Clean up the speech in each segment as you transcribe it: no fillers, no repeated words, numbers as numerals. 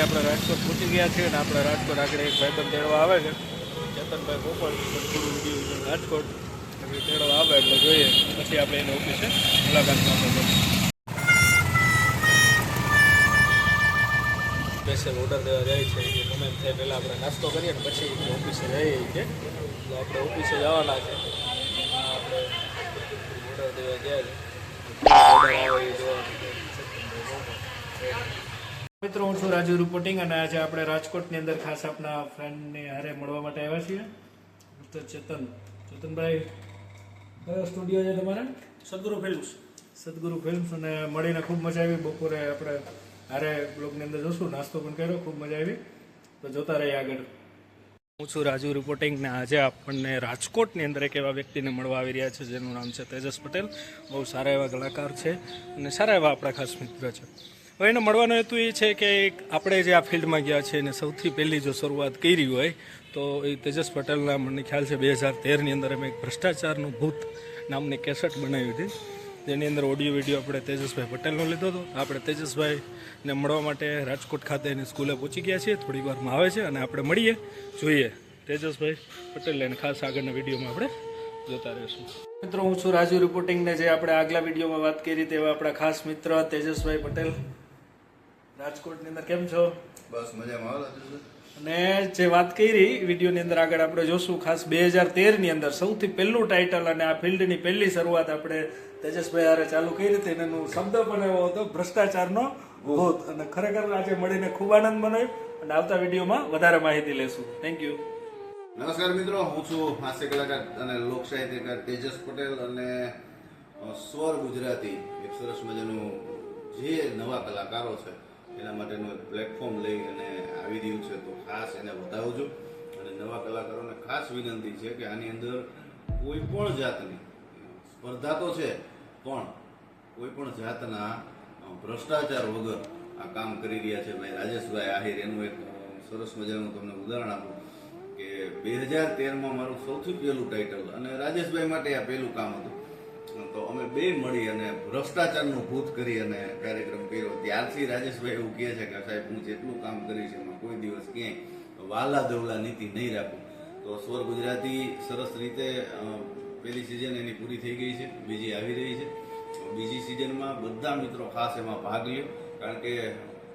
Finally આપણે રાજકોટ પહોંચી ગયા છીએ અને આપણે રાજકોટ આગળ એક ભાઈબંધ તેડવા આવે છે, ચેતનભાઈ પોપટ, રાજકોટ તેડવા આવે એટલે જોઈએ પછી આપણે એની ઓફિસે મુલાકાત આપો. સ્પેશિયલ ઓર્ડર દેવા જાય છે કે ગમે એમ થાય પહેલાં આપણે નાસ્તો કરીએ ને પછી ઓફિસે જઈએ છીએ, એટલે આપણે ઓફિસે જવાના છે. આપણે ઓર્ડર દેવા ગયા છે, ઓર્ડર આવે એ જોવાનું. મિત્રો, હું છું રાજુ રિપોર્ટિંગ અને આજે આપણે રાજકોટની અંદર ખાસ આપણા ફ્રેન્ડને હારે મળવા માટે આવ્યા છીએ, મિસ્ટર ચેતનભાઈ. કયો સ્ટુડિયો છે તમારે? સદગુરુ ફિલ્મ્સ. અને મળીને ખૂબ મજા આવી. બપોરે આપણે હારે બ્લોગની અંદર જોશું, નાસ્તો પણ કર્યો, ખૂબ મજા આવી. તો જોતા રહીએ આગળ. હું છું રાજુ રિપોર્ટિંગ ને આજે આપણને રાજકોટની અંદર એક એવા વ્યક્તિને મળવા આવી રહ્યા છે જેનું નામ છે તેજસ પટેલ. બહુ સારા એવા કલાકાર છે અને સારા એવા આપણા ખાસ મિત્ર છે. હવે એને મળવાનો હેતુ એ છે કે આપણે જે આ ફિલ્ડમાં ગયા છે એને સૌથી પહેલી જો શરૂઆત કરી હોય તો એ તેજસ પટેલના, મને ખ્યાલ છે 2013ની અંદર અમે એક ભ્રષ્ટાચારનું ભૂત નામની કેસેટ બનાવી હતી, જેની અંદર ઓડિયો વિડીયો આપણે તેજસભાઈ પટેલનો લીધો હતો. આપણે તેજસભાઈને મળવા માટે રાજકોટ ખાતે એની સ્કૂલે પહોંચી ગયા છીએ, થોડી વારમાં આવે છે અને આપણે મળીએ, જોઈએ તેજસભાઈ પટેલ. અને ખાસ આગળના વિડીયોમાં આપણે જોતા રહીશું. મિત્રો, હું છું રાજુ રિપોર્ટિંગને જે આપણે આગલા વિડીયોમાં વાત કરી તેવા આપણા ખાસ મિત્ર તેજસભાઈ પટેલ. રાજકોટની અંદર કેમ છો? બસ મજામાં. અને જે વાત કરી વિડીયોની અંદર આગળ આપણે જોશું, ખાસ 2013ની અંદર સૌથી પહેલું ટાઇટલ અને આ ફિલ્ડની પહેલી શરૂઆત આપણે તેજસભાઈ હારે ચાલુ કરી હતી. એનો શબ્દ પણ એવો હતો, ભ્રષ્ટાચારનો ભૂત. અને ખરેખર આજે મળીને ખૂબ આનંદ મનાયો અને આવતા વિડીયોમાં વધારે માહિતી લેશું. Thank you. નમસ્કાર મિત્રો, હું છું હાસ્ય કલાકાર અને લોક સાહિત્યકાર તેજસ પટેલ અને સ્વર ગુજરાતી એક સરસ મજાનું જે નવા કલાકારો છે એના માટેનું એક પ્લેટફોર્મ લઈ અને આવી રહ્યું છે, તો ખાસ એને વધાવજો. અને નવા કલાકારોને ખાસ વિનંતી છે કે આની અંદર કોઈ પણ જાતની સ્પર્ધા તો છે, પણ કોઈ પણ જાતના ભ્રષ્ટાચાર વગર આ કામ કરી રહ્યા છે ભાઈ રાજેશભાઈ આહિર. એનું એક સરસ મજાનું તમને ઉદાહરણ આપું કે 2013માં મારું સૌથી પહેલું ટાઇટલ અને રાજેશભાઈ માટે આ પહેલું કામ હતું. તો અમે બે મળી અને ભ્રષ્ટાચારનું ભૂત કરી અને કાર્યક્રમ કર્યો. ત્યારથી રાજેશભાઈ એવું કહે છે કે સાહેબ, હું જેટલું કામ કરીશ એમાં કોઈ દિવસ ક્યાંય વાલા દવલા નીતિ નહીં રાખું. તો સ્વર ગુજરાતી સરસ રીતે પહેલી સિઝન એની પૂરી થઈ ગઈ છે, બીજી આવી રહી છે. બીજી સિઝનમાં બધા મિત્રો ખાસ એમાં ભાગ લ્યો, કારણ કે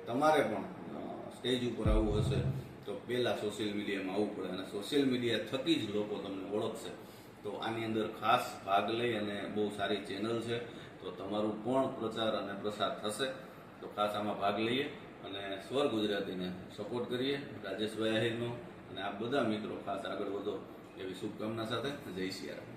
તમારે પણ સ્ટેજ ઉપર આવવું હશે તો પહેલાં સોશિયલ મીડિયામાં આવવું પડે અને સોશિયલ મીડિયા થકી જ લોકો તમને ઓળખશે. તો આની અંદર ખાસ ભાગ લઈ અને બહુ સારી ચેનલ છે, તો તમારું પણ પ્રચાર અને પ્રસાર થશે. તો ખાસ આમાં ભાગ લઈએ અને સ્વર ગુજરાતીને સપોર્ટ કરીએ, રાજેશભાઈ આહિરનો. અને આ બધા મિત્રો ખાસ આગળ વધો એવી શુભકામના સાથે જય સિયારામ.